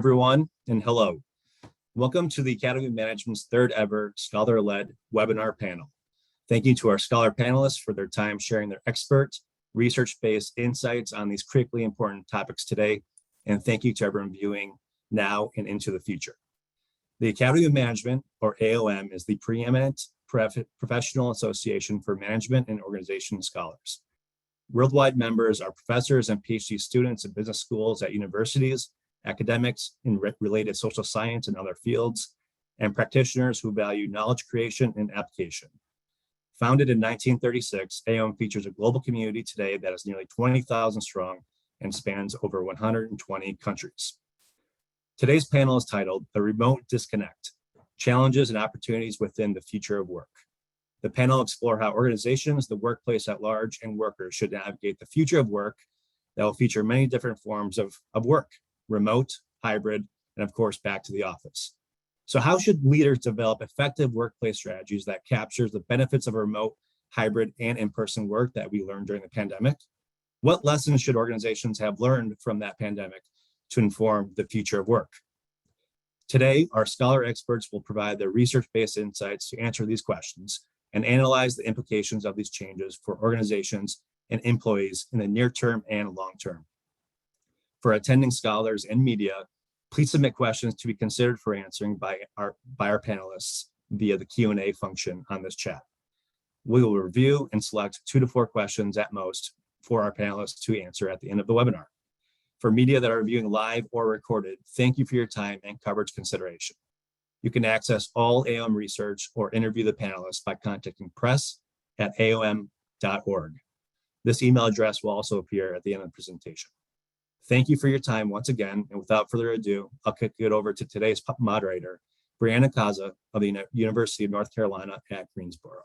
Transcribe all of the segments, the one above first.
Everyone, and hello. Welcome to the Academy of Management's third ever scholar-led webinar panel. Thank you to our scholar panelists for their time sharing their expert, research-based insights on these critically important topics today. And thank you to everyone viewing now and into the future. The Academy of Management, or AOM, is the preeminent professional association for management and organization scholars. Worldwide members are professors and PhD students in business schools at universities, academics in related social science and other fields, and practitioners who value knowledge creation and application. Founded in 1936, AOM features a global community today that is nearly 20,000 strong and spans over 120 countries. Today's panel is titled The Remote Disconnect, Challenges and Opportunities Within the Future of Work. The panel will explore how organizations, the workplace at large, and workers should navigate the future of work that will feature many different forms of work: remote, hybrid, and of course, back to the office. So how should leaders develop effective workplace strategies that captures the benefits of remote, hybrid, and in-person work that we learned during the pandemic? What lessons should organizations have learned from that pandemic to inform the future of work? Today, our scholar experts will provide their research-based insights to answer these questions and analyze the implications of these changes for organizations and employees in the near term and long term. For attending scholars and media, please submit questions to be considered for answering by our panelists via the Q&A function on this chat. We will review and select 2 to 4 questions at most for our panelists to answer at the end of the webinar. For media that are viewing live or recorded, thank you for your time and coverage consideration. You can access all AOM research or interview the panelists by contacting press@aom.org. This email address will also appear at the end of the presentation. Thank you for your time once again, and without further ado, I'll kick it over to today's moderator, Brianna Kaza of the University of North Carolina at Greensboro.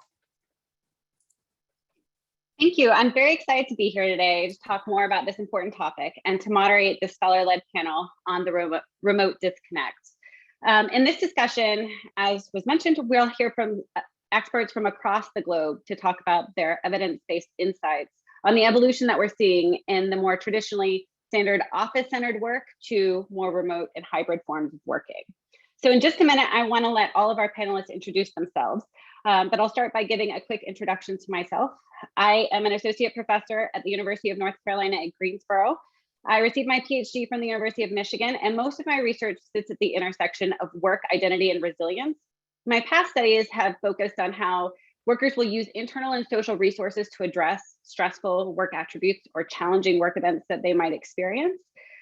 Thank you. I'm very excited to be here today to talk more about this important topic and to moderate the scholar-led panel on the remote disconnect. In this discussion, as was mentioned, we'll hear from experts from across the globe to talk about their evidence-based insights on the evolution that we're seeing in the more traditionally standard office-centered work to more remote and hybrid forms of working. So in just a minute, I want to let all of our panelists introduce themselves, but I'll start by giving a quick introduction to myself. I am an associate professor at the University of North Carolina at Greensboro. I received my PhD from the University of Michigan, and most of my research sits at the intersection of work, identity, and resilience. My past studies have focused on how workers will use internal and social resources to address stressful work attributes or challenging work events that they might experience.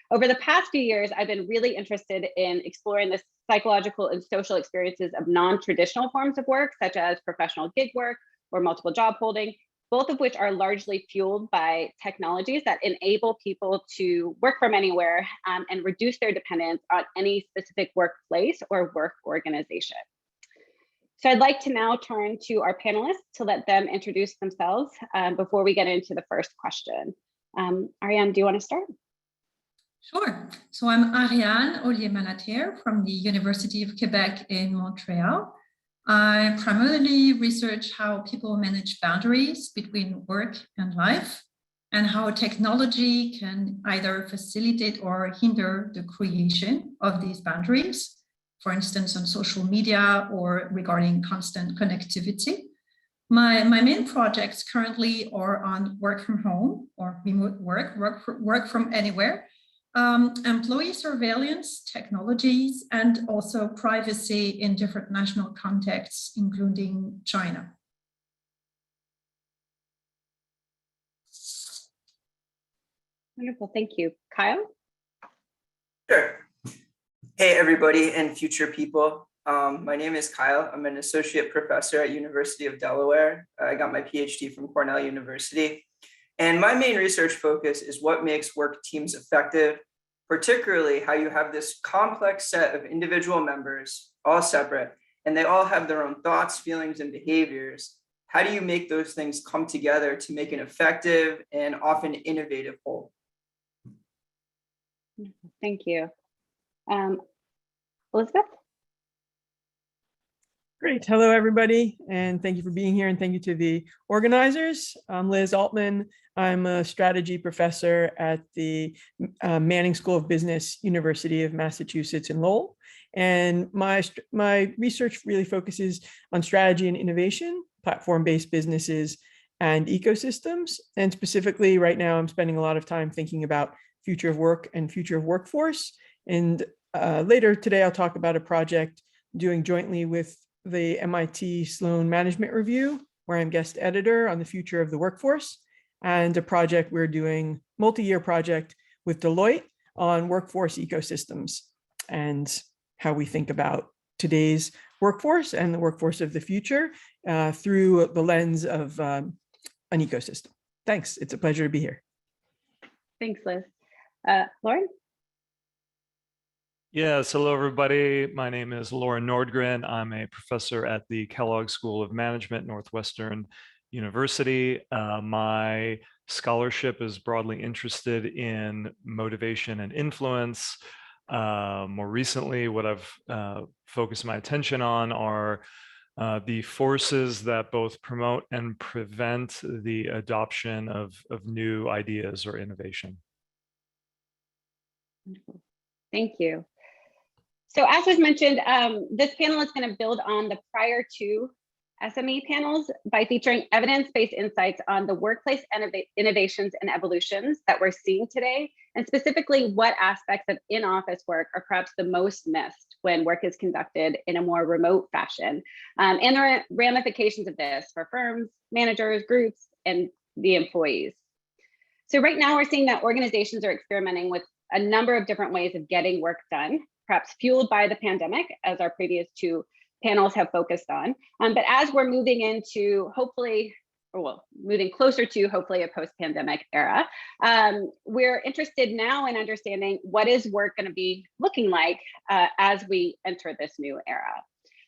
Over the past few years, I've been really interested in exploring the psychological and social experiences of non-traditional forms of work, such as professional gig work or multiple job holding, both of which are largely fueled by technologies that enable people to work from anywhere and reduce their dependence on any specific workplace or work organization. So I'd like to now turn to our panelists to let them introduce themselves before we get into the first question. Ariane, do you want to start? Sure. So I'm Ariane Ollier-Malater from the University of Quebec in Montreal. I primarily research how people manage boundaries between work and life and how technology can either facilitate or hinder the creation of these boundaries, for instance, on social media or regarding constant connectivity. My main projects currently are on work from home or remote work from anywhere, employee surveillance technologies, and also privacy in different national contexts, including China. Wonderful, thank you. Kyle? Sure. Hey, everybody and future people. My name is Kyle. I'm an associate professor at University of Delaware. I got my PhD from Cornell University. And my main research focus is what makes work teams effective, particularly how you have this complex set of individual members, all separate, and they all have their own thoughts, feelings, and behaviors. How do you make those things come together to make an effective and often innovative whole? Thank you. Elizabeth? Great. Hello, everybody, and thank you for being here, and thank you to the organizers. I'm Liz Altman. I'm a strategy professor at the Manning School of Business, University of Massachusetts in Lowell. And my research really focuses on strategy and innovation, platform-based businesses, and ecosystems. And specifically, right now, I'm spending a lot of time thinking about future of work and future of workforce. And later today, I'll talk about a project doing jointly with the MIT Sloan Management Review, where I'm guest editor on the future of the workforce, and a project we're doing, multi-year project with Deloitte on workforce ecosystems and how we think about today's workforce and the workforce of the future through the lens of an ecosystem. Thanks. It's a pleasure to be here. Thanks, Liz. Lauren? Yes, hello everybody. My name is Lauren Nordgren. I'm a professor at the Kellogg School of Management, Northwestern University. My scholarship is broadly interested in motivation and influence. More recently, what I've focused my attention on are the forces that both promote and prevent the adoption of new ideas or innovation. Wonderful. Thank you. So as was mentioned, this panel is going to build on the prior two SME panels by featuring evidence-based insights on the workplace innovations and evolutions that we're seeing today, and specifically what aspects of in-office work are perhaps the most missed when work is conducted in a more remote fashion, and the ramifications of this for firms, managers, groups, and the employees. So right now we're seeing that organizations are experimenting with a number of different ways of getting work done, perhaps fueled by the pandemic, as our previous two panels have focused on. But as we're moving into moving closer to hopefully a post-pandemic era, we're interested now in understanding what is work going to be looking like as we enter this new era.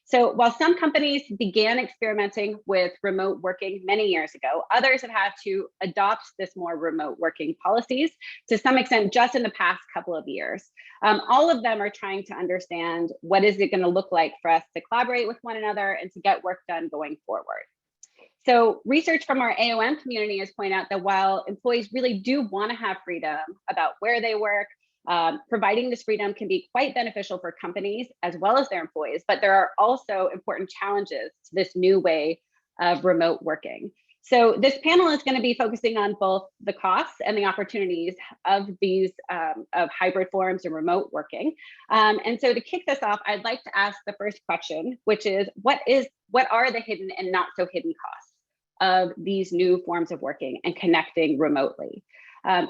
So while some companies began experimenting with remote working many years ago, others have had to adopt this more remote working policies to some extent just in the past couple of years. All of them are trying to understand what is it going to look like for us to collaborate with one another and to get work done going forward. So research from our AOM community has pointed out that while employees really do want to have freedom about where they work, providing this freedom can be quite beneficial for companies as well as their employees, but there are also important challenges to this new way of remote working. So this panel is going to be focusing on both the costs and the opportunities of these of hybrid forms and remote working. And so to kick this off, I'd like to ask the first question, which is what are the hidden and not so hidden costs of these new forms of working and connecting remotely?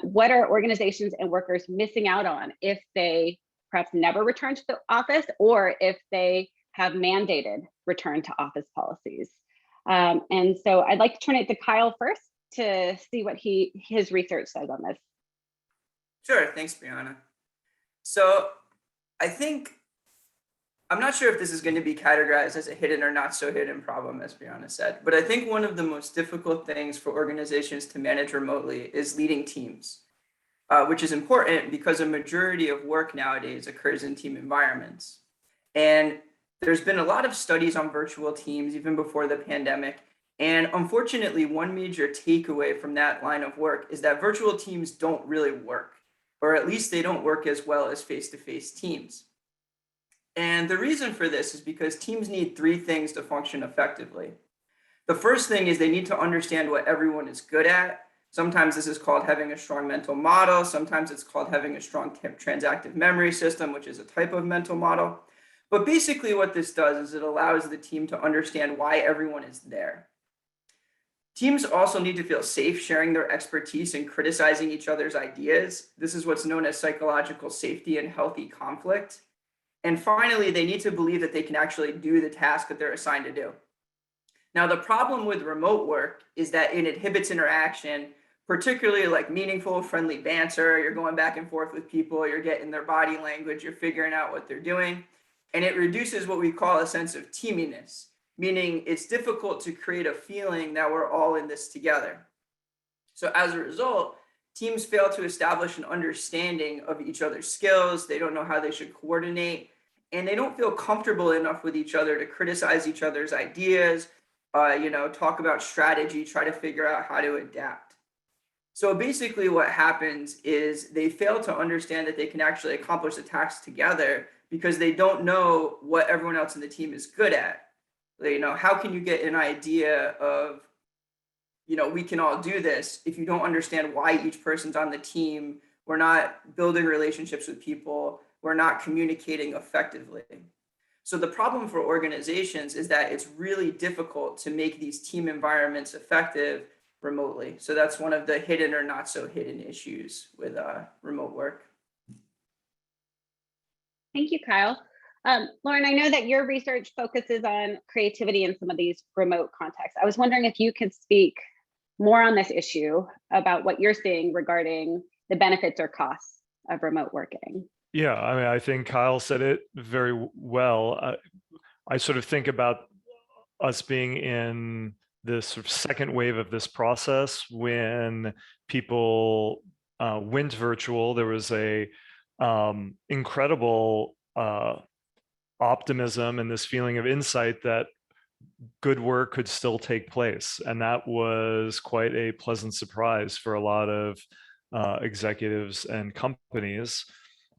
What are organizations and workers missing out on if they perhaps never return to the office, or if they have mandated return to office policies? And so I'd like to turn it to Kyle first to see what his research says on this. Sure, thanks, Brianna. So I'm not sure if this is going to be categorized as a hidden or not so hidden problem, as Brianna said, but I think one of the most difficult things for organizations to manage remotely is leading teams, which is important because a majority of work nowadays occurs in team environments. And there's been a lot of studies on virtual teams even before the pandemic. And unfortunately, one major takeaway from that line of work is that virtual teams don't really work, or at least they don't work as well as face-to-face teams. And the reason for this is because teams need three things to function effectively. The first thing is they need to understand what everyone is good at. Sometimes this is called having a strong mental model. Sometimes it's called having a strong transactive memory system, which is a type of mental model. But basically what this does is it allows the team to understand why everyone is there. Teams also need to feel safe sharing their expertise and criticizing each other's ideas. This is what's known as psychological safety and healthy conflict. And finally, they need to believe that they can actually do the task that they're assigned to do. Now, the problem with remote work is that it inhibits interaction, particularly like meaningful, friendly banter. You're going back and forth with people, you're getting their body language, you're figuring out what they're doing. And it reduces what we call a sense of teaminess, meaning it's difficult to create a feeling that we're all in this together. So as a result, teams fail to establish an understanding of each other's skills. They don't know how they should coordinate. and they don't feel comfortable enough with each other to criticize each other's ideas, talk about strategy, try to figure out how to adapt. So basically what happens is they fail to understand that they can actually accomplish the task together because they don't know what everyone else in the team is good at. How can you get an idea of, we can all do this if you don't understand why each person's on the team? We're not building relationships with people. We're not communicating effectively. So the problem for organizations is that it's really difficult to make these team environments effective remotely. So that's one of the hidden or not so hidden issues with remote work. Thank you, Kyle. Lauren, I know that your research focuses on creativity in some of these remote contexts. I was wondering if you could speak more on this issue about what you're seeing regarding the benefits or costs of remote working. Yeah, I mean, I think Kyle said it very well. I sort of think about us being in this sort of second wave of this process when people went virtual. There was a incredible optimism and this feeling of insight that good work could still take place. And that was quite a pleasant surprise for a lot of executives and companies.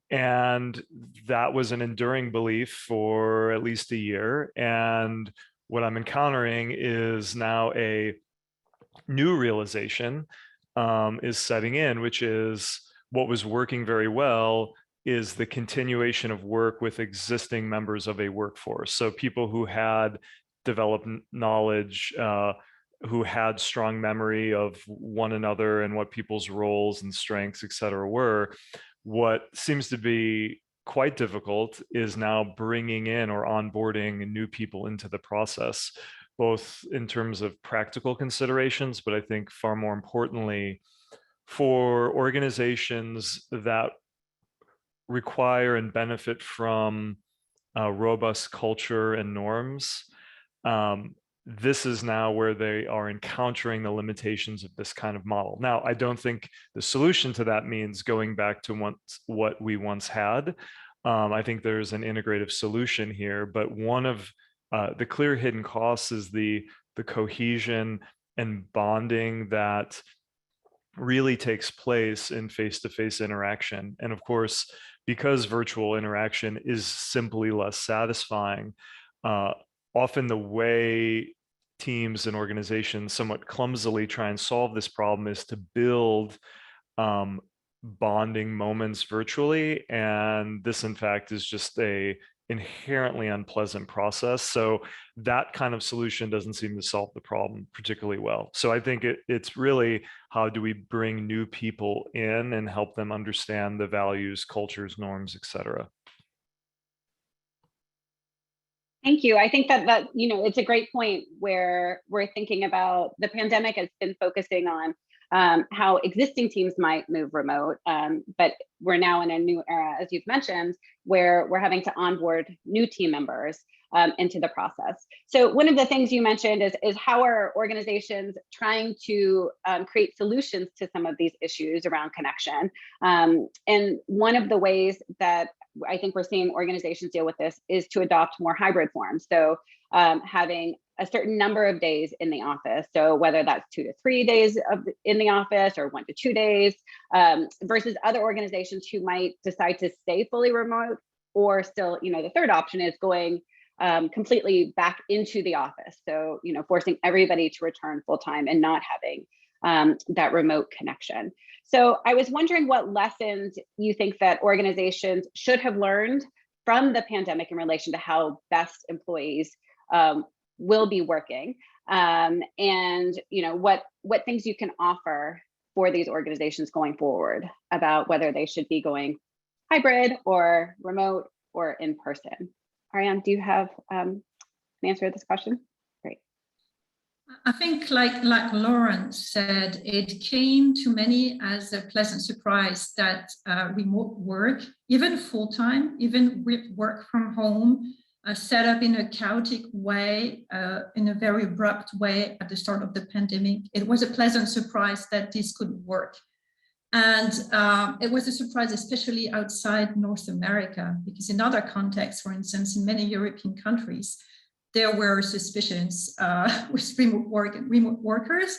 And that was an enduring belief for at least a year. And what I'm encountering is now a new realization is setting in, which is what was working very well is the continuation of work with existing members of a workforce. So people who had developed knowledge, who had strong memory of one another and what people's roles and strengths, et cetera, were. What seems to be quite difficult is now bringing in or onboarding new people into the process, both in terms of practical considerations, but I think far more importantly, for organizations that require and benefit from robust culture and norms, this is now where they are encountering the limitations of this kind of model. Now, I don't think the solution to that means going back to what we once had. I think there's an integrative solution here, but one of the clear hidden costs is the cohesion and bonding that really takes place in face-to-face interaction. And of course, because virtual interaction is simply less satisfying, often the way teams and organizations somewhat clumsily try and solve this problem is to build bonding moments virtually. And this, in fact, is just a inherently unpleasant process. So that kind of solution doesn't seem to solve the problem particularly well. So I think it's really how do we bring new people in and help them understand the values, cultures, norms, et cetera. Thank you. I think that it's a great point where we're thinking about the pandemic has been focusing on how existing teams might move remote, but we're now in a new era, as you've mentioned, where we're having to onboard new team members into the process. So one of the things you mentioned is how are organizations trying to create solutions to some of these issues around connection. And one of the ways that I think we're seeing organizations deal with this is to adopt more hybrid forms. So having a certain number of days in the office. So whether that's 2 to 3 days in the office or 1 to 2 days, versus other organizations who might decide to stay fully remote, or still, the third option is going completely back into the office. So, forcing everybody to return full time and not having that remote connection. So I was wondering what lessons you think that organizations should have learned from the pandemic in relation to how best employees will be working, and what things you can offer for these organizations going forward about whether they should be going hybrid or remote or in person. Ariane, do you have an answer to this question? Great. I think like Lauren said, it came to many as a pleasant surprise that remote work, even full-time, even with work from home, set up in a chaotic way, in a very abrupt way at the start of the pandemic. It was a pleasant surprise that this could work. And it was a surprise, especially outside North America, because in other contexts, for instance, in many European countries, there were suspicions with remote workers.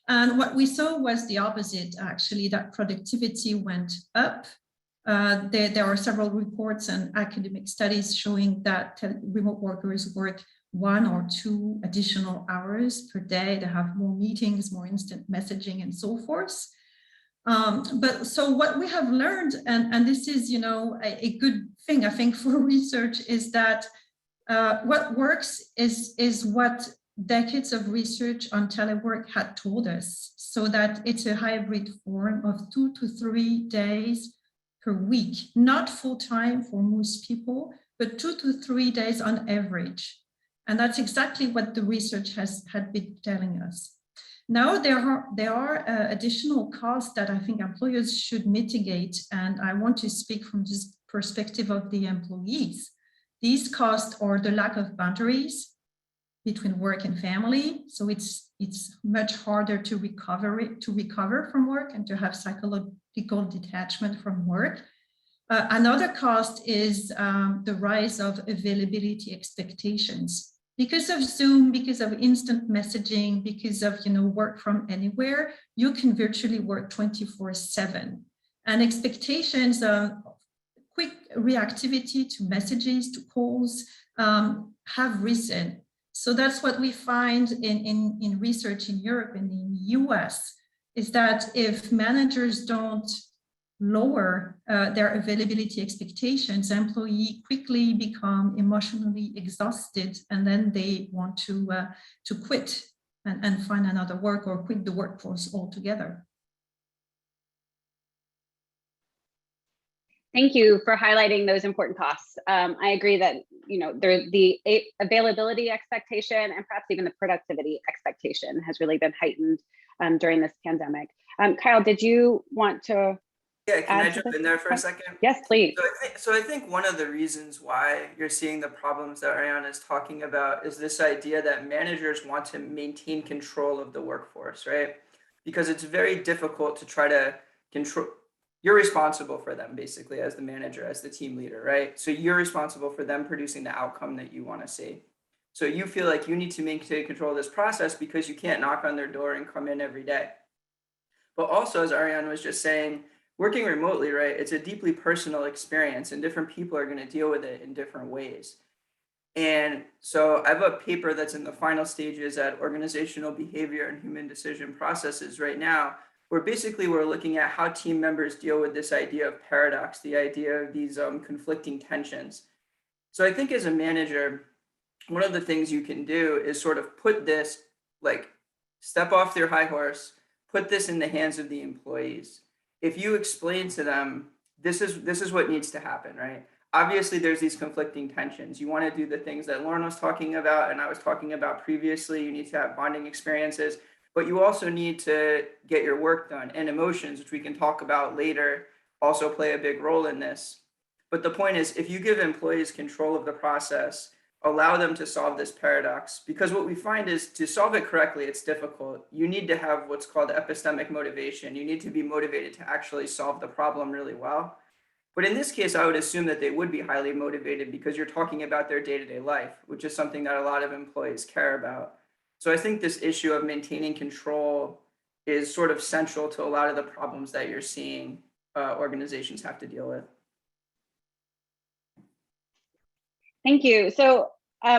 And what we saw was the opposite, actually, that productivity went up. There are several reports and academic studies showing that remote workers work 1 or 2 additional hours per day. They have more meetings, more instant messaging, and so forth. But so what we have learned, and this is, you know, a good thing, I think, for research, is that what works is what decades of research on telework had told us, so that it's a hybrid form of 2 to 3 days per week, not full time for most people, but 2 to 3 days on average. And that's exactly what the research had been telling us. Now there are additional costs that I think employers should mitigate, and I want to speak from this perspective of the employees. These costs are the lack of boundaries between work and family, so it's much harder to recover from work and to have psychological detachment from work. Another cost is the rise of availability expectations. Because of Zoom, because of instant messaging, because of, you know, work from anywhere, you can virtually work 24/7. And expectations of quick reactivity to messages, to calls, have risen. So that's what we find in research in Europe and in the US, is that if managers don't lower their availability expectations, employees quickly become emotionally exhausted, and then they want to quit and find another work or quit the workforce altogether. Thank you for highlighting those important costs. I agree that, you know, the availability expectation and perhaps even the productivity expectation has really been heightened during this pandemic. Kyle, did you want to? Yeah, can I jump in there for a second? Yes, please. So I think one of the reasons why you're seeing the problems that Ariana is talking about is this idea that managers want to maintain control of the workforce, right? Because it's very difficult to try to control. You're responsible for them, basically, as the manager, as the team leader, right? So you're responsible for them producing the outcome that you want to see. So you feel like you need to maintain control of this process because you can't knock on their door and come in every day. But also, as Ariana was just saying, working remotely, right, it's a deeply personal experience, and different people are going to deal with it in different ways. And so I have a paper that's in the final stages at Organizational Behavior and Human Decision Processes right now, where basically we're looking at how team members deal with this idea of paradox, the idea of these conflicting tensions. So I think as a manager, one of the things you can do is sort of put this, like, step off your high horse, put this in the hands of the employees. If you explain to them, this is what needs to happen, right? Obviously, there's these conflicting tensions. You want to do the things that Lauren was talking about and I was talking about previously. You need to have bonding experiences, but you also need to get your work done. And emotions, which we can talk about later, also play a big role in this. But the point is, if you give employees control of the process, allow them to solve this paradox, because what we find is to solve it correctly, it's difficult. You need to have what's called epistemic motivation. You need to be motivated to actually solve the problem really well. But in this case, I would assume that they would be highly motivated because you're talking about their day-to-day life, which is something that a lot of employees care about. So I think this issue of maintaining control is sort of central to a lot of the problems that you're seeing organizations have to deal with. Thank you. So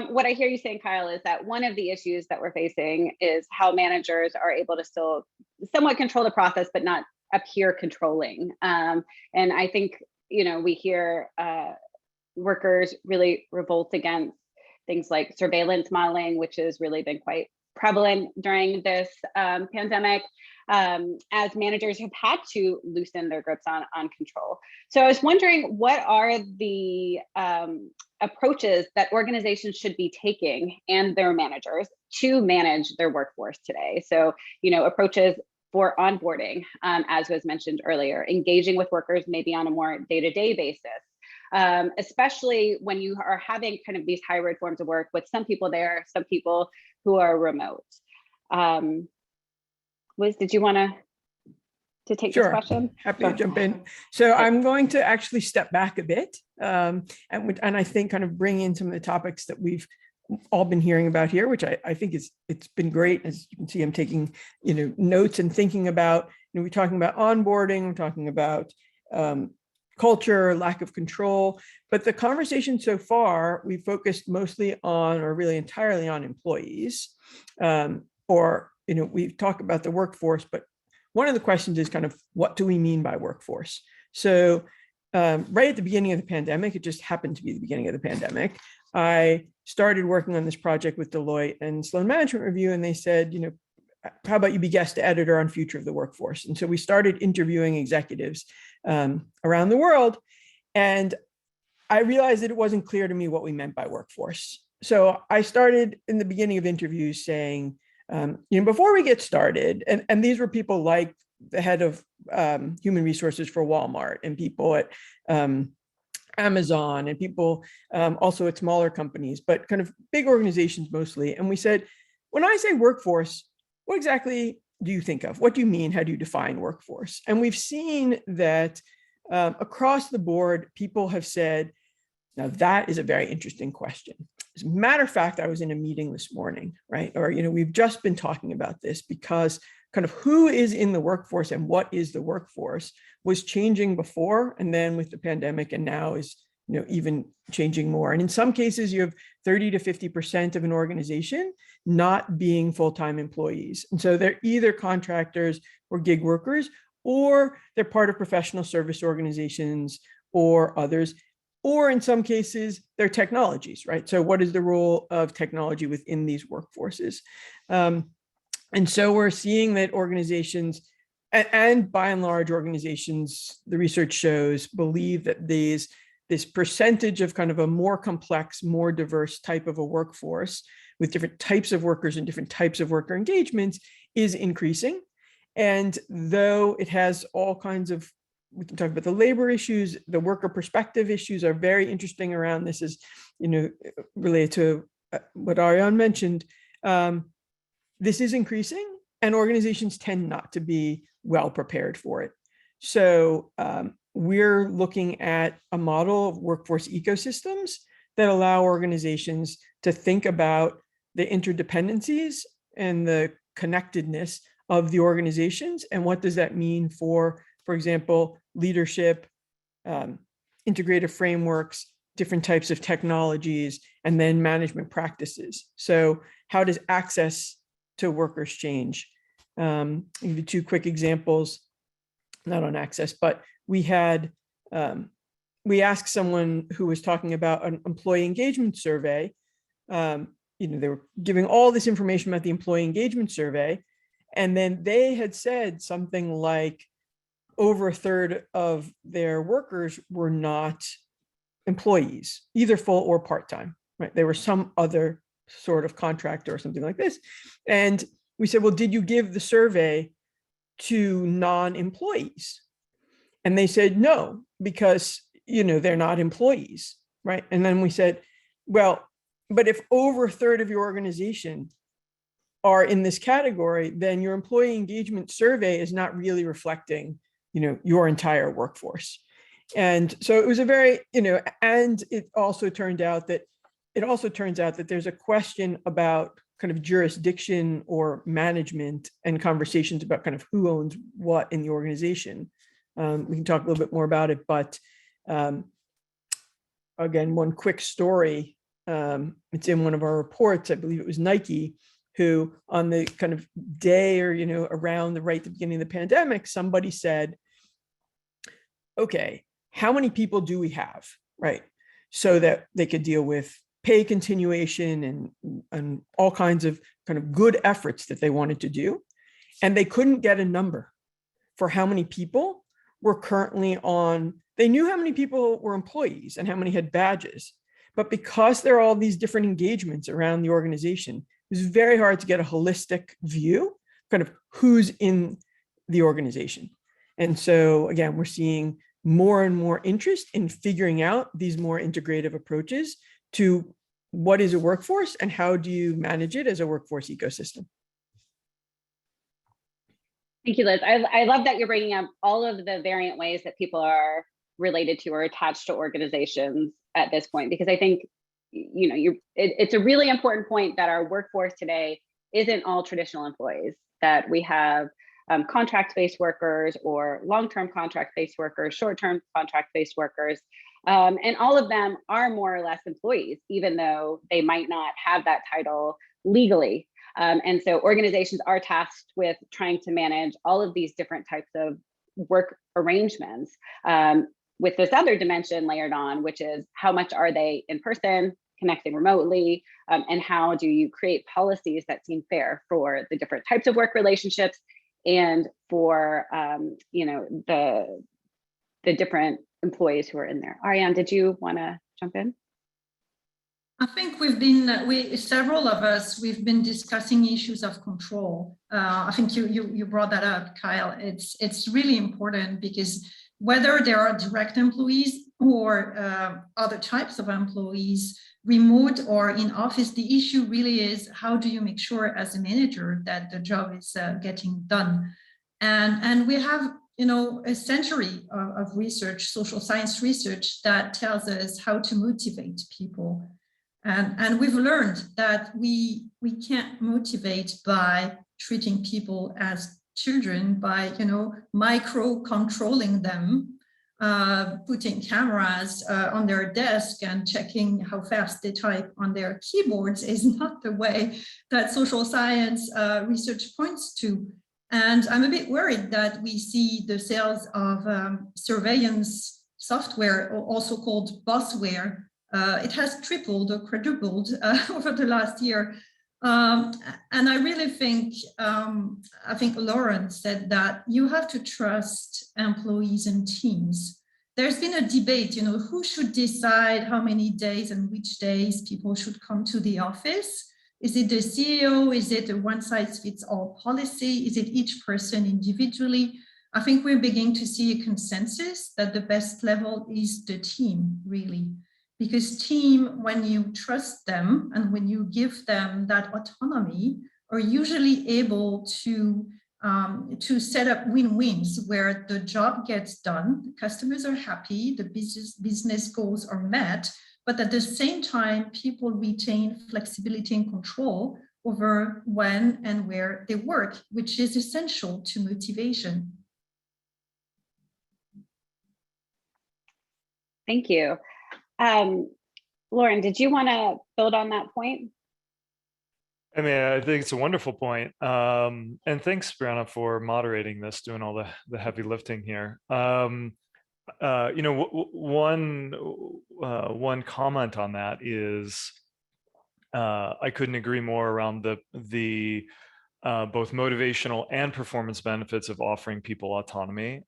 what I hear you saying, Kyle, is that one of the issues that we're facing is how managers are able to still somewhat control the process, but not appear controlling. And I think, you know, we hear workers really revolt against things like surveillance modeling, which has really been quite prevalent during this pandemic, as managers have had to loosen their grips on control. So I was wondering, what are the approaches that organizations should be taking and their managers to manage their workforce today? So, you know, approaches for onboarding, as was mentioned earlier, engaging with workers maybe on a more day-to-day basis, especially when you are having kind of these hybrid forms of work with some people there, some people who are remote. Liz, did you want to to take this Sure. question? Happy Sure. to jump in. So I'm going to actually step back a bit, and I think kind of bring in some of the topics that we've all been hearing about here, which I think it's been great. As you can see, I'm taking notes and thinking about, we're talking about onboarding, we're talking about culture, lack of control, but the conversation so far, we focused mostly on, or really entirely on, employees, we've talked about the workforce, but one of the questions is kind of, what do we mean by workforce? So right at the beginning of the pandemic, it just happened to be the beginning of the pandemic, I started working on this project with Deloitte and Sloan Management Review, and they said, how about you be guest editor on Future of the Workforce? And so we started interviewing executives around the world, and I realized that it wasn't clear to me what we meant by workforce. So I started in the beginning of interviews saying, before we get started, and these were people like the head of human resources for Walmart, and people at Amazon, and people also at smaller companies, but kind of big organizations mostly. And we said, when I say workforce, what exactly do you think of? What do you mean? How do you define workforce? And we've seen that across the board, people have said, now that is a very interesting question. As a matter of fact, I was in a meeting this morning, right? Or, we've just been talking about this because kind of who is in the workforce and what is the workforce was changing before, and then with the pandemic, and now is, even changing more. And in some cases, you have 30 to 50% of an organization not being full-time employees. And so they're either contractors or gig workers, or they're part of professional service organizations or others. Or in some cases, they're technologies, right? So what is the role of technology within these workforces? And so we're seeing that organizations, and by and large organizations, the research shows, believe that this percentage of kind of a more complex, more diverse type of a workforce with different types of workers and different types of worker engagements is increasing. And though it has all kinds of, we can talk about the labor issues, the worker perspective issues are very interesting around this, is, related to what Ariane mentioned. This is increasing, and organizations tend not to be well prepared for it. So we're looking at a model of workforce ecosystems that allow organizations to think about the interdependencies and the connectedness of the organizations, and what does that mean for example, leadership, integrative frameworks, different types of technologies, and then management practices. So how does access to workers change? I'll give you two quick examples, not on access, but we asked someone who was talking about an employee engagement survey. They were giving all this information about the employee engagement survey, and then they had said something like over a third of their workers were not employees, either full or part-time, right? They were some other sort of contractor or something like this. And we said, well, did you give the survey to non-employees? And they said, no, because, they're not employees, right? And then we said, well, but if over a third of your organization are in this category, then your employee engagement survey is not really reflecting, your entire workforce. And so it was a very, and it also turns out that there's a question about kind of jurisdiction or management and conversations about kind of who owns what in the organization. We can talk a little bit more about it, but again, one quick story. It's in one of our reports. I believe it was Nike, who on the kind of day or, around the beginning of the pandemic, somebody said, okay, how many people do we have, right? So that they could deal with pay continuation and all kinds of kind of good efforts that they wanted to do. And they couldn't get a number for how many people were currently on, they knew how many people were employees and how many had badges, but because there are all these different engagements around the organization, it was very hard to get a holistic view, kind of who's in the organization. And so again, we're seeing more and more interest in figuring out these more integrative approaches to what is a workforce and how do you manage it as a workforce ecosystem. Thank you, Liz. I love that you're bringing up all of the variant ways that people are related to or attached to organizations at this point, because I think, you know, it's a really important point that our workforce today isn't all traditional employees, that we have contract-based workers or long-term contract-based workers, short-term contract-based workers, and all of them are more or less employees, even though they might not have that title legally. And so organizations are tasked with trying to manage all of these different types of work arrangements, with this other dimension layered on, which is how much are they in person, connecting remotely, and how do you create policies that seem fair for the different types of work relationships and for you know, the different employees who are in there. Ariane, did you want to jump in? I think we've been, several of us, we've been discussing issues of control. I think you brought that up, Kyle. It's really important because whether there are direct employees or other types of employees, remote or in office, the issue really is how do you make sure as a manager that the job is getting done? And we have, you know, a century of research, social science research, that tells us how to motivate people. And we've learned that we can't motivate by treating people as children, by, you know, micro controlling them, putting cameras on their desk and checking how fast they type on their keyboards is not the way that social science research points to. And I'm a bit worried that we see the sales of surveillance software, also called bossware. It has tripled or quadrupled over the last year. And I really think, I think Lauren said that you have to trust employees and teams. There's been a debate, you know, who should decide how many days and which days people should come to the office? Is it the CEO? Is it a one-size-fits-all policy? Is it each person individually? I think we're beginning to see a consensus that the best level is the team, really. Because team, when you trust them and when you give them that autonomy, are usually able to set up win-wins where the job gets done, the customers are happy, the business goals are met, but at the same time, people retain flexibility and control over when and where they work, which is essential to motivation. Thank you. Lauren, did you want to build on that point? I mean, I think it's a wonderful point. And thanks, Brianna, for moderating this, doing all the heavy lifting here. You know, one comment on that is I couldn't agree more around the both motivational and performance benefits of offering people autonomy.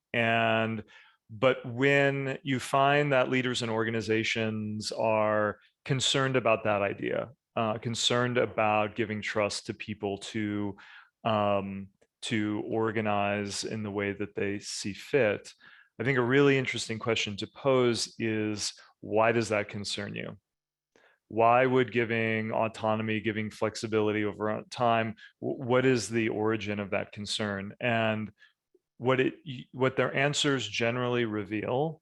But when you find that leaders and organizations are concerned about that idea, concerned about giving trust to people to organize in the way that they see fit, I think a really interesting question to pose is, why does that concern you? Why would giving autonomy, giving flexibility over time, what is the origin of that concern? And what their answers generally reveal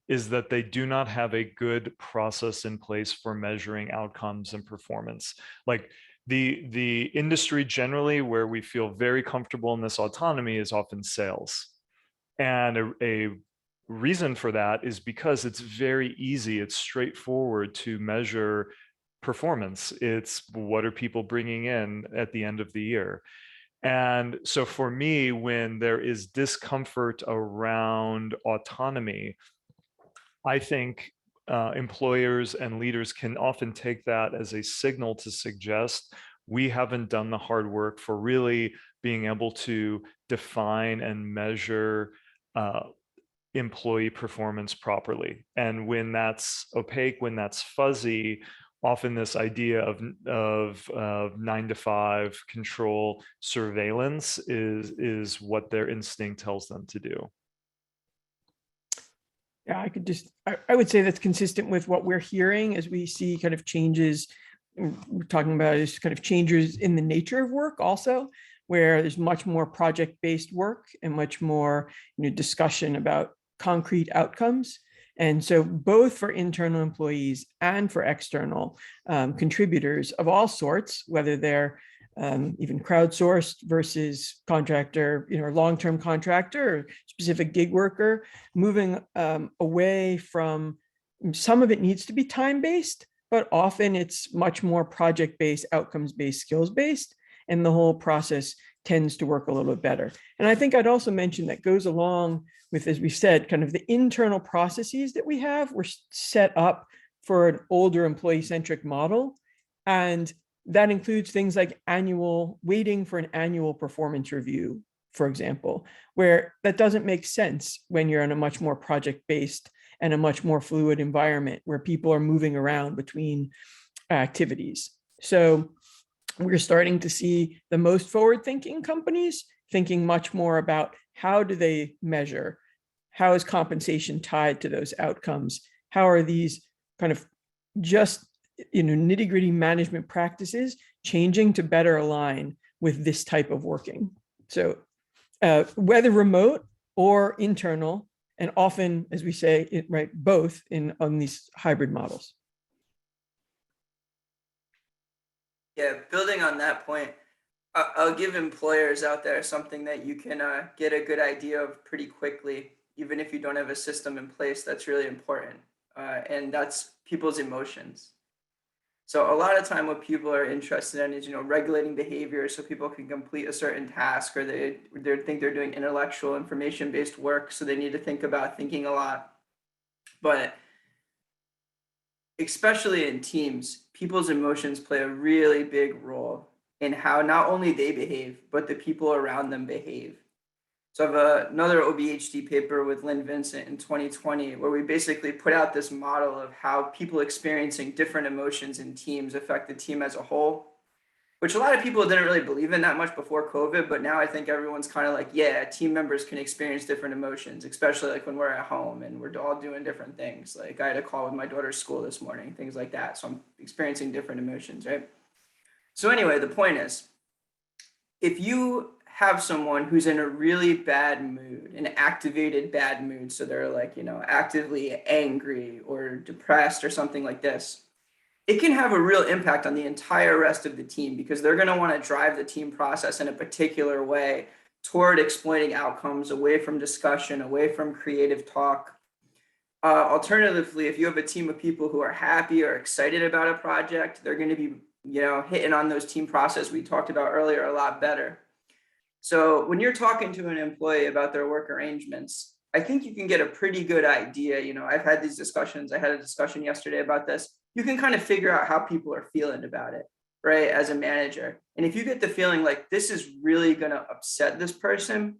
is that they do not have a good process in place for measuring outcomes and performance. Like the industry generally where we feel very comfortable in this autonomy is often sales. And a reason for that is because it's very easy, it's straightforward to measure performance. It's what are people bringing in at the end of the year. And so for me, when there is discomfort around autonomy, I think employers and leaders can often take that as a signal to suggest we haven't done the hard work for really being able to define and measure employee performance properly. And when that's opaque, when that's fuzzy, often this idea of 9-to-5 control surveillance is what their instinct tells them to do. Yeah, I would say that's consistent with what we're hearing as we see kind of changes. We're talking about is kind of changes in the nature of work also. where there's much more project-based work and much more discussion about concrete outcomes. And so both for internal employees and for external contributors of all sorts, whether they're even crowdsourced versus contractor, long-term contractor or specific gig worker, moving away from, some of it needs to be time-based, but often it's much more project-based, outcomes-based, skills-based, and the whole process tends to work a little bit better. And I think I'd also mention that goes along with, as we said, kind of the internal processes that we have. We're set up for an older employee-centric model. And that includes things like waiting for an annual performance review, for example, where that doesn't make sense when you're in a much more project-based and a much more fluid environment where people are moving around between activities. So we're starting to see the most forward-thinking companies thinking much more about how do they measure, how is compensation tied to those outcomes, how are these kind of just nitty-gritty management practices changing to better align with this type of working. So whether remote or internal, and often, as we say, both on these hybrid models. Yeah, building on that point, I'll give employers out there something that you can get a good idea of pretty quickly, even if you don't have a system in place that's really important. And that's people's emotions. So a lot of time what people are interested in is, regulating behavior so people can complete a certain task, or they think they're doing intellectual information-based work. So they need to think about thinking a lot. But especially in teams, people's emotions play a really big role in how not only they behave, but the people around them behave. So I have another OBHD paper with Lynn Vincent in 2020, where we basically put out this model of how people experiencing different emotions in teams affect the team as a whole, which a lot of people didn't really believe in that much before COVID, but now I think everyone's kind of like, yeah, team members can experience different emotions, especially like when we're at home and we're all doing different things. Like I had a call with my daughter's school this morning, things like that. So I'm experiencing different emotions, right? So anyway, the point is, if you have someone who's in a really bad mood, an activated bad mood, so they're like, actively angry or depressed or something like this, it can have a real impact on the entire rest of the team, because they're going to want to drive the team process in a particular way toward exploiting outcomes, away from discussion, away from creative talk. Alternatively, if you have a team of people who are happy or excited about a project, they're going to be, hitting on those team process we talked about earlier a lot better. So when you're talking to an employee about their work arrangements, I think you can get a pretty good idea. I've had these discussions. I had a discussion yesterday about this. You can kind of figure out how people are feeling about it, right, as a manager. And if you get the feeling like this is really going to upset this person,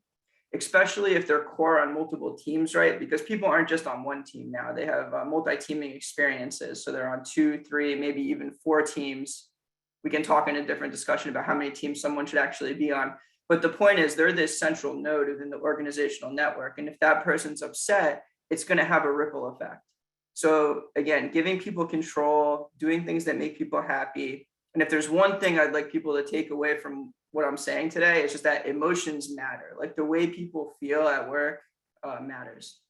especially if they're core on multiple teams, right? Because people aren't just on one team now. They have multi-teaming experiences. So they're on 2, 3, maybe even 4 teams. We can talk in a different discussion about how many teams someone should actually be on. But the point is, they're this central node within the organizational network. And if that person's upset, it's going to have a ripple effect. So again, giving people control, doing things that make people happy. And if there's one thing I'd like people to take away from what I'm saying today, it's just that emotions matter. Like the way people feel at work matters.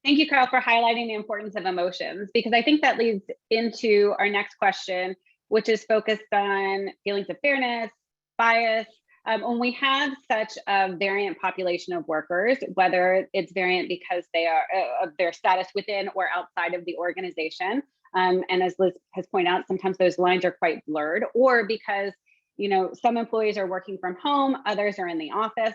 Thank you, Carl, for highlighting the importance of emotions, because I think that leads into our next question, which is focused on feelings of fairness, bias. When we have such a variant population of workers, whether it's variant because they are of their status within or outside of the organization, and as Liz has pointed out, sometimes those lines are quite blurred, or because some employees are working from home, others are in the office.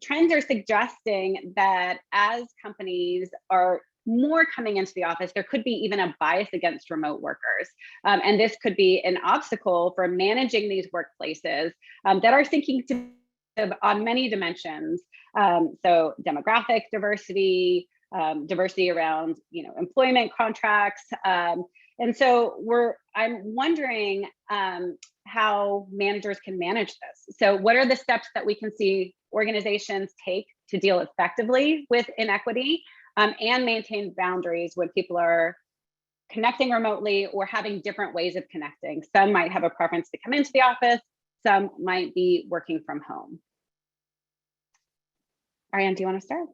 Trends are suggesting that as companies are more coming into the office, there could be even a bias against remote workers. And this could be an obstacle for managing these workplaces that are seeking to on many dimensions. So demographic diversity, diversity around employment contracts. And so I'm wondering how managers can manage this. So what are the steps that we can see organizations take to deal effectively with inequity and maintain boundaries when people are connecting remotely or having different ways of connecting. Some might have a preference to come into the office, some might be working from home. Ariane, do you want to start?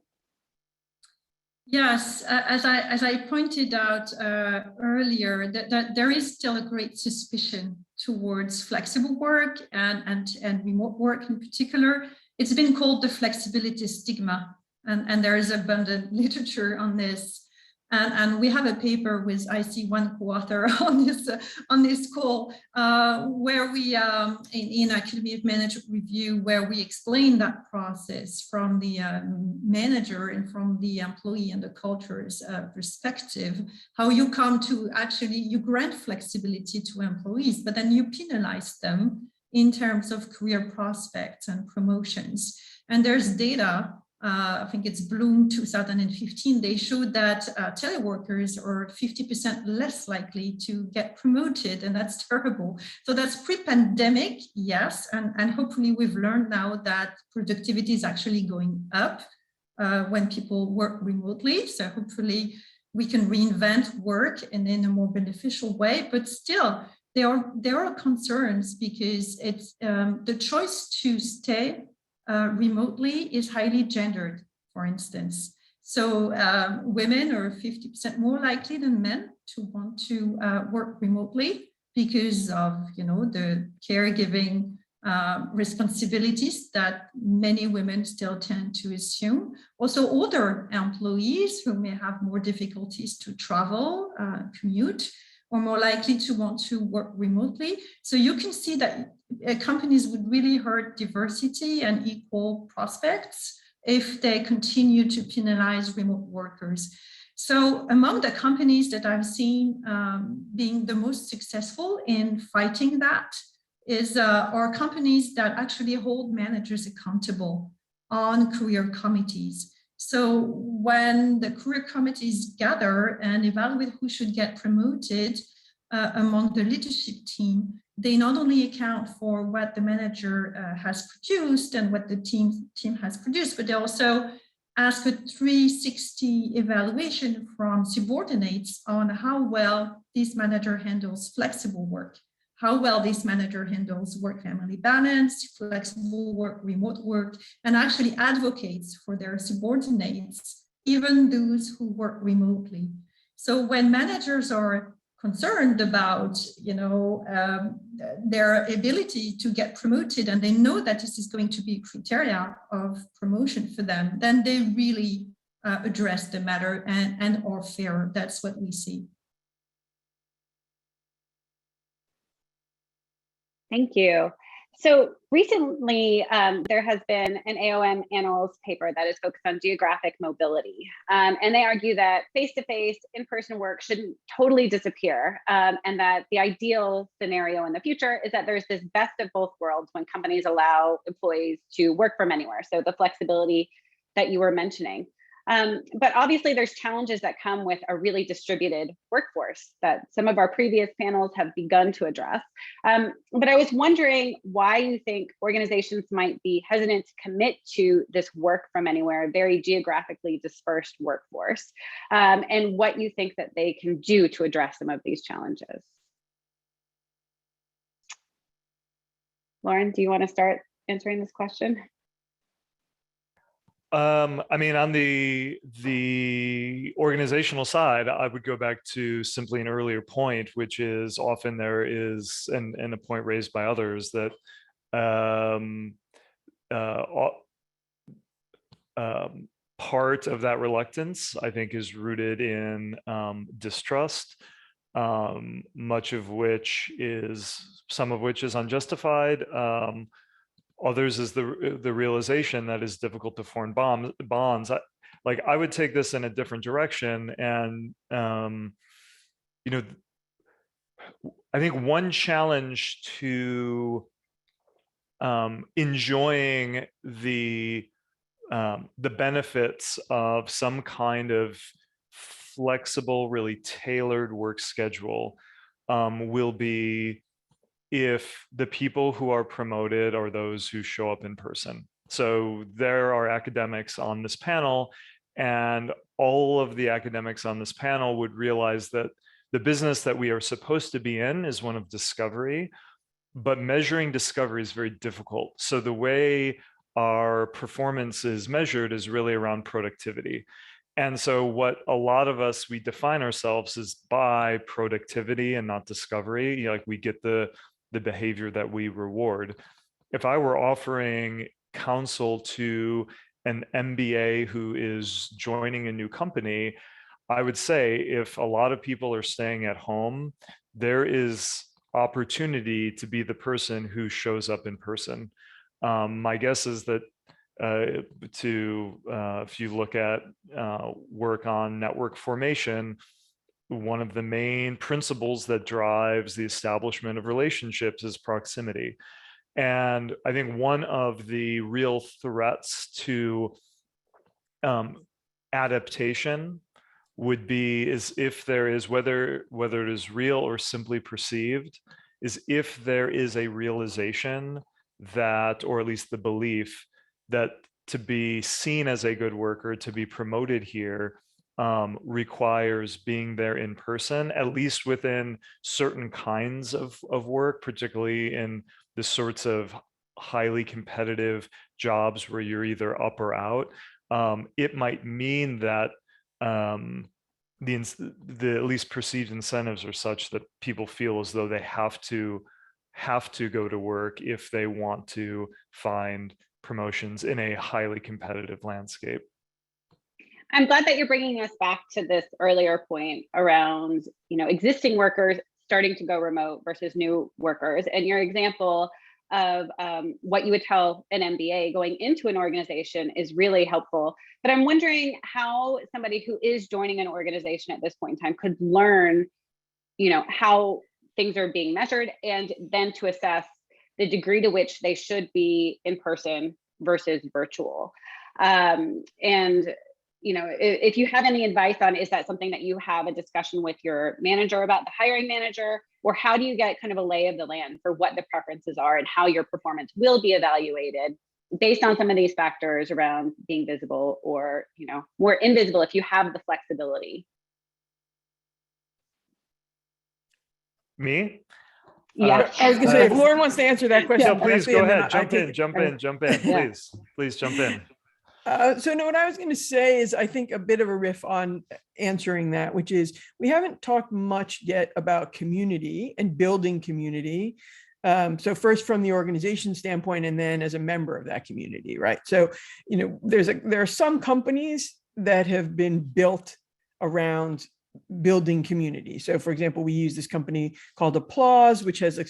Yes, as I pointed out earlier, that there is still a great suspicion towards flexible work and remote work in particular. It's been called the flexibility stigma, and there is abundant literature on this. And we have a paper with, I see one co-author on this call, where we, in Academy of Management Review, where we explain that process from the manager and from the employee and the culture's perspective, how you come to actually, you grant flexibility to employees, but then you penalize them in terms of career prospects and promotions. And there's data, I think it's Bloom 2015, they showed that teleworkers are 50% less likely to get promoted, and that's terrible. So that's pre-pandemic, yes, and hopefully we've learned now that productivity is actually going up when people work remotely. So hopefully we can reinvent work and in a more beneficial way, but still there are concerns because it's the choice to stay remotely is highly gendered, for instance. So women are 50% more likely than men to want to work remotely because of, the caregiving responsibilities that many women still tend to assume. Also, older employees who may have more difficulties to travel, commute, or more likely to want to work remotely. So you can see that companies would really hurt diversity and equal prospects if they continue to penalize remote workers. So among the companies that I've seen being the most successful in fighting that are companies that actually hold managers accountable on career committees. So when the career committees gather and evaluate who should get promoted among the leadership team, they not only account for what the manager has produced and what the team has produced, but they also ask a 360 evaluation from subordinates on how well this manager handles flexible work, how well this manager handles work-family balance, flexible work, remote work, and actually advocates for their subordinates, even those who work remotely. So when managers are concerned about, their ability to get promoted, and they know that this is going to be a criteria of promotion for them, then they really address the matter and are fair. That's what we see. Thank you. So recently, there has been an AOM Annals paper that is focused on geographic mobility. And they argue that face-to-face, in-person work shouldn't totally disappear, and that the ideal scenario in the future is that there's this best of both worlds when companies allow employees to work from anywhere. So the flexibility that you were mentioning. But obviously there's challenges that come with a really distributed workforce that some of our previous panels have begun to address. But I was wondering why you think organizations might be hesitant to commit to this work from anywhere, very geographically dispersed workforce, and what you think that they can do to address some of these challenges. Lauren, do you want to start answering this question? I mean, on the organizational side, I would go back to simply an earlier point, which is often there is, and a point raised by others, that part of that reluctance, I think, is rooted in distrust, much of which is, some of which is unjustified. Others is the realization that it's difficult to form bonds. I would take this in a different direction, and I think one challenge to enjoying the benefits of some kind of flexible, really tailored work schedule will be if the people who are promoted are those who show up in person. So there are academics on this panel, and all of the academics on this panel would realize that the business that we are supposed to be in is one of discovery, but measuring discovery is very difficult. So the way our performance is measured is really around productivity. And so what a lot of us, we define ourselves as by productivity and not discovery. You know, like we get the behavior that we reward. If I were offering counsel to an MBA who is joining a new company, I would say if a lot of people are staying at home, there is opportunity to be the person who shows up in person. My guess is that if you look at work on network formation, one of the main principles that drives the establishment of relationships is proximity. And I think one of the real threats to adaptation would be is if there is, whether it is real or simply perceived, is if there is a realization that, or at least the belief that to be seen as a good worker, to be promoted here, requires being there in person, at least within certain kinds of work, particularly in the sorts of highly competitive jobs where you're either up or out. It might mean that the at least perceived incentives are such that people feel as though they have to go to work if they want to find promotions in a highly competitive landscape. I'm glad that you're bringing us back to this earlier point around, existing workers starting to go remote versus new workers, and your example of what you would tell an MBA going into an organization is really helpful. But I'm wondering how somebody who is joining an organization at this point in time could learn, how things are being measured, and then to assess the degree to which they should be in person versus virtual. If you have any advice on, is that something that you have a discussion with your manager about, the hiring manager, or how do you get kind of a lay of the land for what the preferences are and how your performance will be evaluated based on some of these factors around being visible or, more invisible if you have the flexibility? Yeah. Yeah. I was gonna say, if Lauren wants to answer that question. No, please go ahead. Jump in. Yeah. Please jump in. So no, what I was going to say is I think a bit of a riff on answering that, which is we haven't talked much yet about community and building community. So first from the organization standpoint, and then as a member of that community, right? So, there are some companies that have been built around building community. So for example, we use this company called Applause, which has a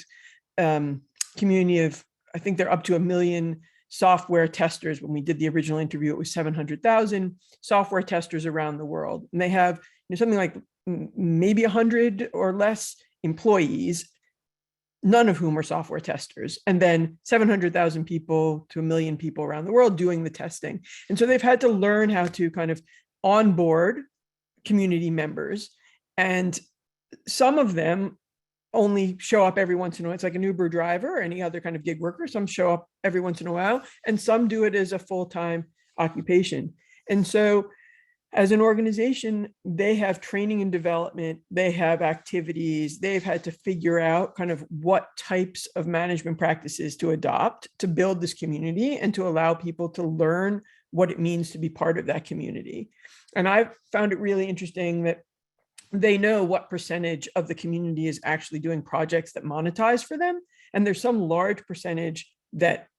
community of, I think they're up to 1 million software testers. When we did the original interview, it was 700,000 software testers around the world. And they have something like maybe 100 or less employees, none of whom are software testers. And then 700,000 people to 1 million people around the world doing the testing. And so they've had to learn how to kind of onboard community members. And some of them only show up every once in a while. It's like an Uber driver or any other kind of gig worker. Some show up every once in a while, and some do it as a full-time occupation. And so as an organization, they have training and development, they have activities, they've had to figure out kind of what types of management practices to adopt to build this community and to allow people to learn what it means to be part of that community. And I've found it really interesting that they know what percentage of the community is actually doing projects that monetize for them. And there's some large percentage that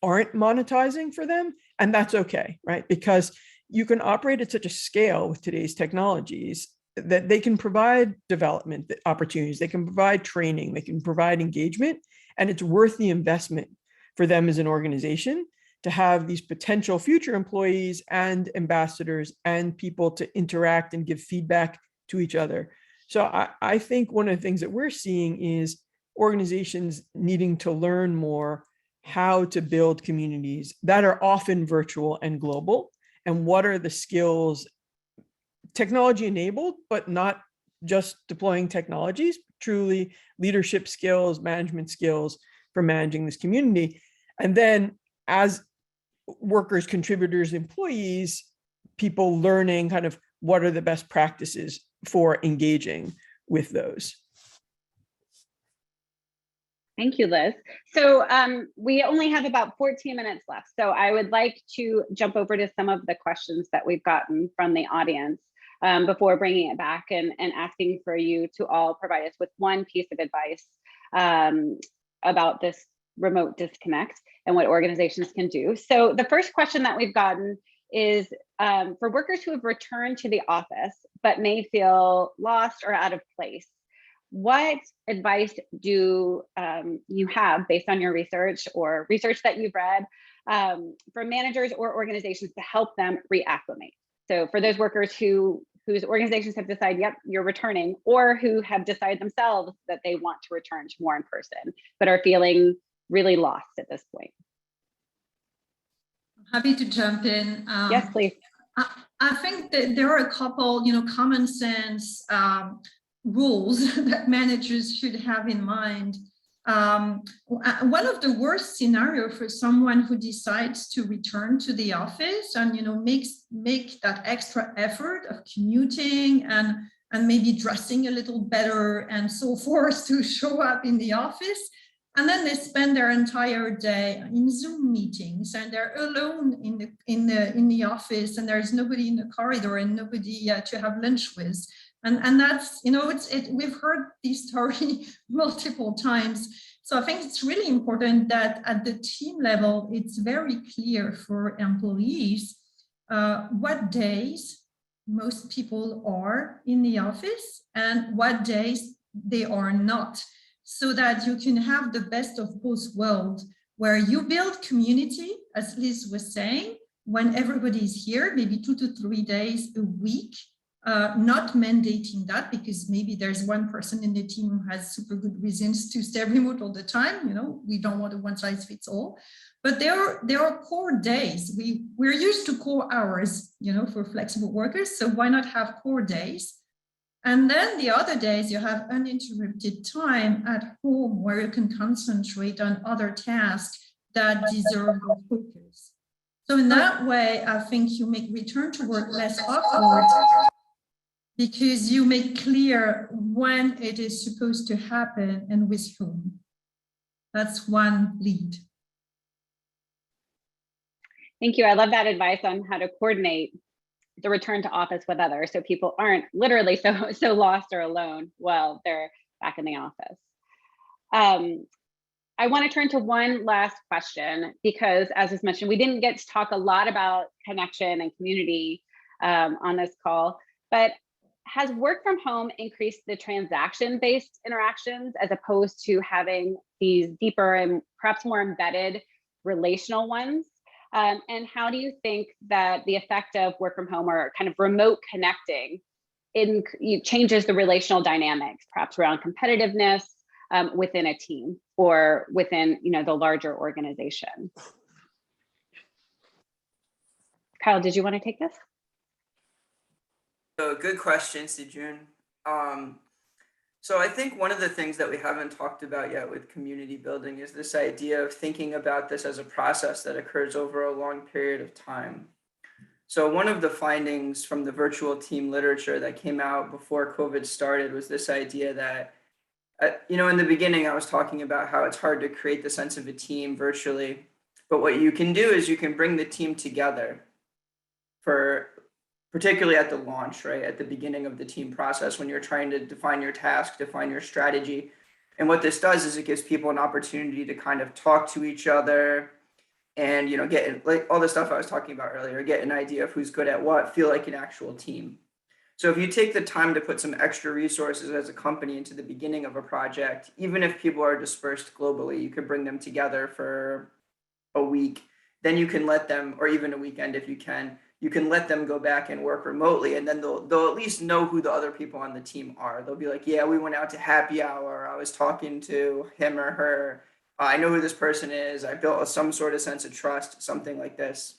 aren't monetizing for them. And that's okay, right? Because you can operate at such a scale with today's technologies that they can provide development opportunities, they can provide training, they can provide engagement, and it's worth the investment for them as an organization to have these potential future employees and ambassadors and people to interact and give feedback to each other. So I think one of the things that we're seeing is organizations needing to learn more how to build communities that are often virtual and global, and what are the skills, technology enabled, but not just deploying technologies, truly leadership skills, management skills for managing this community. And then as workers, contributors, employees, people learning kind of what are the best practices for engaging with those. Thank you, Liz. So we only have about 14 minutes left. So I would like to jump over to some of the questions that we've gotten from the audience before bringing it back and asking for you to all provide us with one piece of advice about this remote disconnect and what organizations can do. So the first question that we've gotten is for workers who have returned to the office but may feel lost or out of place. What advice do you have based on your research or research that you've read for managers or organizations to help them reacclimate? So for those workers whose organizations have decided, yep, you're returning, or who have decided themselves that they want to return to more in person, but are feeling really lost at this point. Happy to jump in. Yes, please. I think that there are a couple, common sense rules that managers should have in mind. One of the worst scenario for someone who decides to return to the office and make that extra effort of commuting and maybe dressing a little better and so forth to show up in the office, and then they spend their entire day in Zoom meetings and they're alone in the office and there's nobody in the corridor and nobody to have lunch with. And that's, we've heard this story multiple times. So I think it's really important that at the team level, it's very clear for employees what days most people are in the office and what days they are not, so that you can have the best of both worlds, where you build community, as Liz was saying, when everybody's here, maybe 2 to 3 days a week. Not mandating that, because maybe there's one person in the team who has super good reasons to stay remote all the time. We don't want a one size fits all, but there are core days. We're used to core hours, for flexible workers. So why not have core days? And then the other days you have uninterrupted time at home where you can concentrate on other tasks that deserve your focus. So in that way, I think you make return to work less awkward, because you make clear when it is supposed to happen and with whom. That's one lead. Thank you. I love that advice on how to coordinate the return to office with others, so people aren't literally so lost or alone while they're back in the office. I want to turn to one last question, because as was mentioned, we didn't get to talk a lot about connection and community on this call, but has work from home increased the transaction-based interactions as opposed to having these deeper and perhaps more embedded relational ones? And how do you think that the effect of work from home or kind of remote connecting changes the relational dynamics, perhaps around competitiveness within a team or within the larger organization? Kyle, did you want to take this? So good question, Sijun. So I think one of the things that we haven't talked about yet with community building is this idea of thinking about this as a process that occurs over a long period of time. So one of the findings from the virtual team literature that came out before COVID started was this idea that, in the beginning, I was talking about how it's hard to create the sense of a team virtually, but what you can do is you can bring the team together particularly at the launch, right? At the beginning of the team process, when you're trying to define your task, define your strategy. And what this does is it gives people an opportunity to kind of talk to each other and, get like all the stuff I was talking about earlier, get an idea of who's good at what, feel like an actual team. So if you take the time to put some extra resources as a company into the beginning of a project, even if people are dispersed globally, you could bring them together for a week. Then you can let them, or even a weekend if you can let them go back and work remotely, and then they'll at least know who the other people on the team are. They'll be like, yeah, we went out to happy hour. I was talking to him or her. I know who this person is. I built some sort of sense of trust, something like this.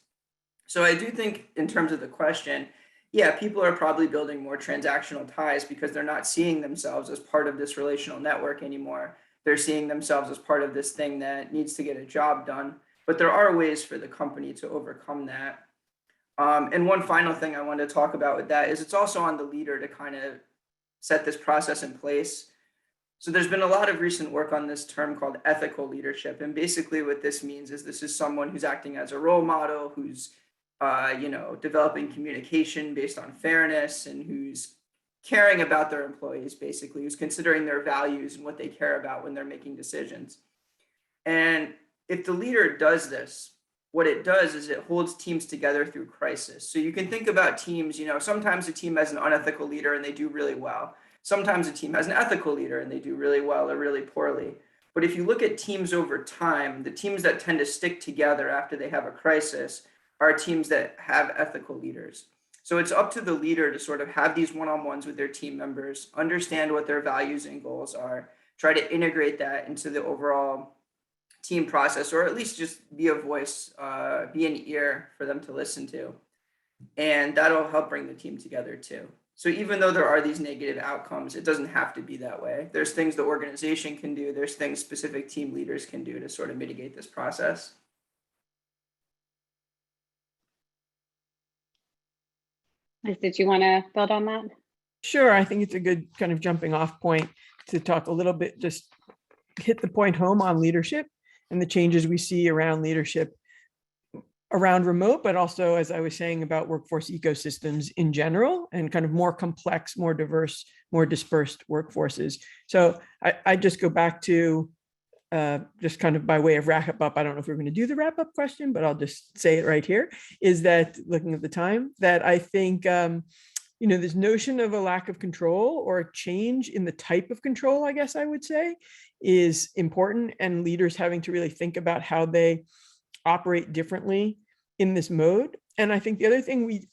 So I do think in terms of the question, yeah, people are probably building more transactional ties because they're not seeing themselves as part of this relational network anymore. They're seeing themselves as part of this thing that needs to get a job done. But there are ways for the company to overcome that. And one final thing I want to talk about with that is it's also on the leader to kind of set this process in place. So there's been a lot of recent work on this term called ethical leadership. And basically what this means is this is someone who's acting as a role model, who's developing communication based on fairness, and who's caring about their employees, basically, who's considering their values and what they care about when they're making decisions. And if the leader does this, what it does is it holds teams together through crisis. So you can think about teams, sometimes a team has an unethical leader and they do really well. Sometimes a team has an ethical leader and they do really well or really poorly. But if you look at teams over time, the teams that tend to stick together after they have a crisis are teams that have ethical leaders. So it's up to the leader to sort of have these one-on-ones with their team members, understand what their values and goals are, try to integrate that into the overall team process, or at least just be a voice, be an ear for them to listen to. And that'll help bring the team together too. So even though there are these negative outcomes, it doesn't have to be that way. There's things the organization can do. There's things specific team leaders can do to sort of mitigate this process. Liz, did you want to build on that? Sure, I think it's a good kind of jumping off point to talk a little bit, just hit the point home on leadership and the changes we see around leadership around remote, but also, as I was saying, about workforce ecosystems in general and kind of more complex, more diverse, more dispersed workforces. So I just go back to just kind of by way of wrap up. I don't know if we're going to do the wrap up question, but I'll just say it right here, is that looking at the time, that I think, this notion of a lack of control or a change in the type of control, I guess I would say, is important, and leaders having to really think about how they operate differently in this mode. And I think the other thing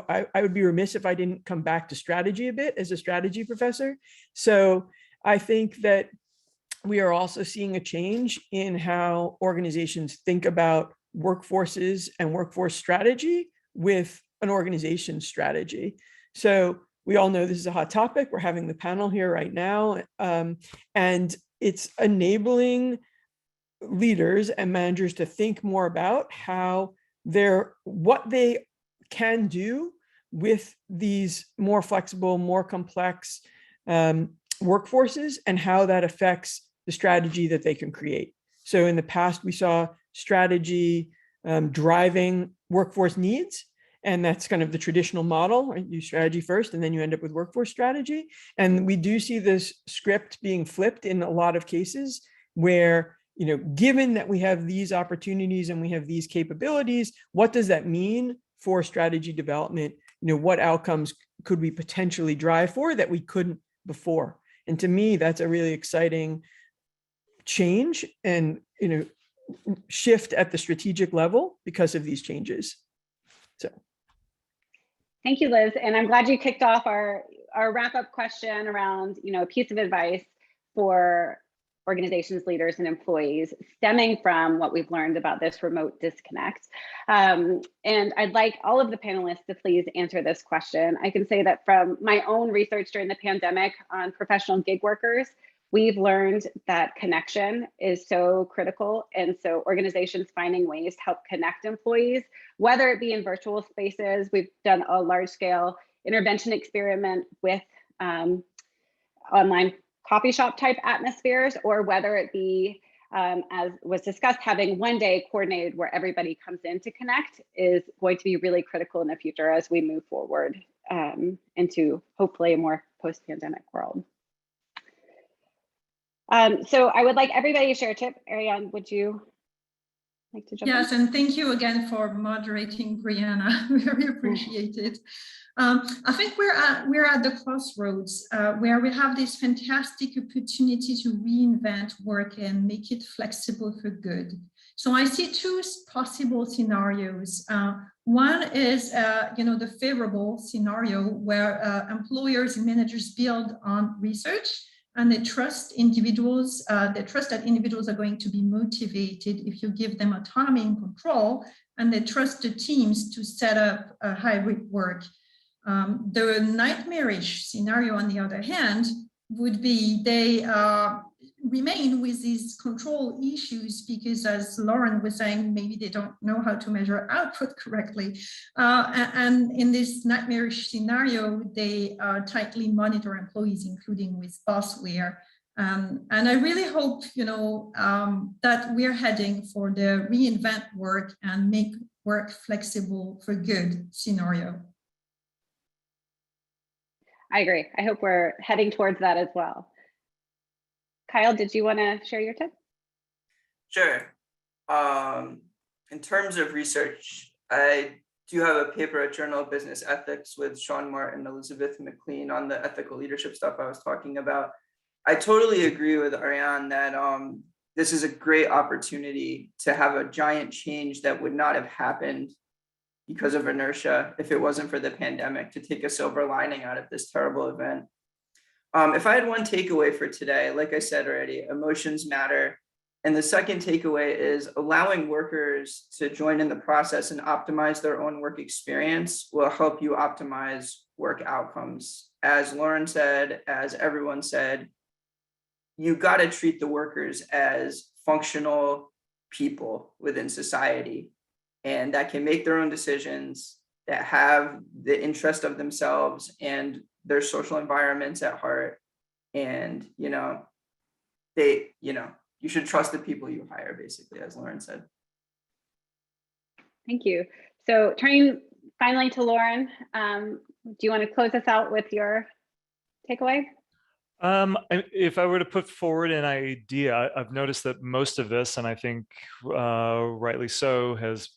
I would be remiss if I didn't come back to strategy a bit as a strategy professor. So I think that we are also seeing a change in how organizations think about workforces and workforce strategy with an organization strategy. So we all know this is a hot topic. We're having the panel here right now, and it's enabling leaders and managers to think more about what they can do with these more flexible, more complex workforces, and how that affects the strategy that they can create. So in the past, we saw strategy driving workforce needs, and that's kind of the traditional model, right? You strategy first, and then you end up with workforce strategy. And we do see this script being flipped in a lot of cases where, given that we have these opportunities and we have these capabilities, what does that mean for strategy development? What outcomes could we potentially drive for that we couldn't before? And to me, that's a really exciting change and, shift at the strategic level because of these changes. So. Thank you, Liz. And I'm glad you kicked off our wrap-up question around, a piece of advice for organizations, leaders, and employees stemming from what we've learned about this remote disconnect. And I'd like all of the panelists to please answer this question. I can say that from my own research during the pandemic on professional gig workers, we've learned that connection is so critical. And so organizations finding ways to help connect employees, whether it be in virtual spaces. We've done a large scale intervention experiment with online coffee shop type atmospheres, or whether it be, as was discussed, having one day coordinated where everybody comes in to connect is going to be really critical in the future as we move forward into hopefully a more post-pandemic world. So I would like everybody to share a tip. Ariane, would you like to jump in? Yes, and thank you again for moderating, Brianna. Very appreciated. I think we're at the crossroads where we have this fantastic opportunity to reinvent work and make it flexible for good. So I see two possible scenarios. One is, the favorable scenario where employers and managers build on research, and they trust individuals. They trust that individuals are going to be motivated if you give them autonomy and control, and they trust the teams to set up hybrid work. The nightmarish scenario, on the other hand, would be they remain with these control issues because, as Lauren was saying, maybe they don't know how to measure output correctly. And in this nightmarish scenario, they tightly monitor employees, including with bossware. And I really hope, that we're heading for the reinvent work and make work flexible for good scenario. I agree. I hope we're heading towards that as well. Kyle, did you want to share your tip? Sure. In terms of research, I do have a paper at Journal of Business Ethics with Sean Martin and Elizabeth McLean on the ethical leadership stuff I was talking about. I totally agree with Ariane that this is a great opportunity to have a giant change that would not have happened because of inertia if it wasn't for the pandemic, to take a silver lining out of this terrible event. If I had one takeaway for today, like I said already, emotions matter. And the second takeaway is allowing workers to join in the process and optimize their own work experience will help you optimize work outcomes. As Lauren said, as everyone said, you got to treat the workers as functional people within society, and that can make their own decisions, that have the interest of themselves and their social environments at heart. And, you should trust the people you hire, basically, as Lauren said. Thank you. So turning finally to Lauren, do you want to close us out with your takeaway? If I were to put forward an idea, I've noticed that most of this, and I think rightly so, has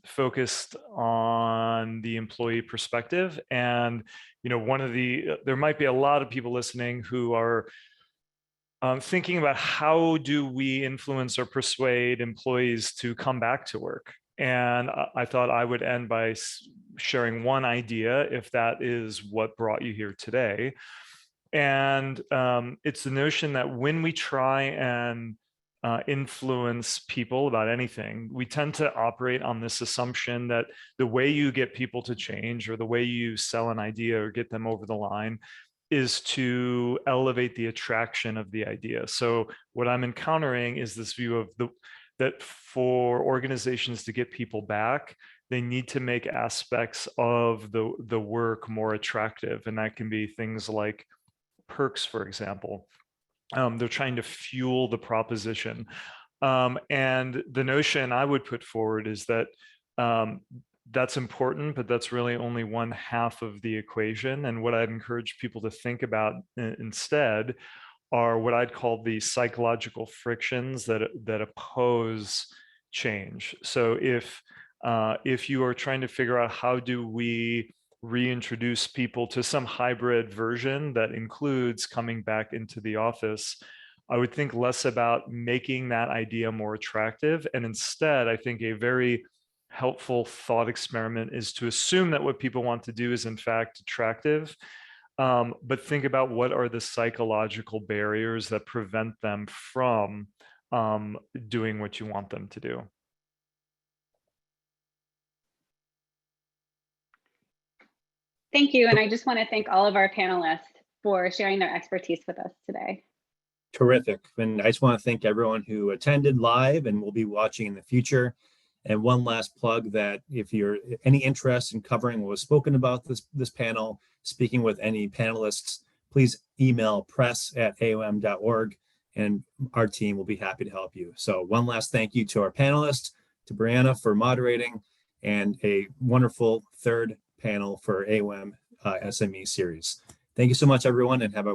focused on the employee perspective. And there might be a lot of people listening who are thinking about how do we influence or persuade employees to come back to work. And I thought I would end by sharing one idea, if that is what brought you here today. And it's the notion that when we try and influence people about anything, we tend to operate on this assumption that the way you get people to change, or the way you sell an idea or get them over the line, is to elevate the attraction of the idea. So what I'm encountering is this view of that for organizations to get people back, they need to make aspects of the work more attractive. And that can be things like perks, for example. They're trying to fuel the proposition. And the notion I would put forward is that that's important, but that's really only one half of the equation. And what I'd encourage people to think about instead are what I'd call the psychological frictions that oppose change. So if you are trying to figure out how do we reintroduce people to some hybrid version that includes coming back into the office, I would think less about making that idea more attractive. And instead, I think a very helpful thought experiment is to assume that what people want to do is in fact attractive, but think about what are the psychological barriers that prevent them from doing what you want them to do. Thank you. And I just want to thank all of our panelists for sharing their expertise with us today. Terrific. And I just want to thank everyone who attended live and will be watching in the future. And one last plug that if you're any interest in covering what was spoken about this panel, speaking with any panelists, please email press@aom.org and our team will be happy to help you. So one last thank you to our panelists, to Brianna for moderating, and a wonderful third panel for AOM SME series. Thank you so much, everyone, and have a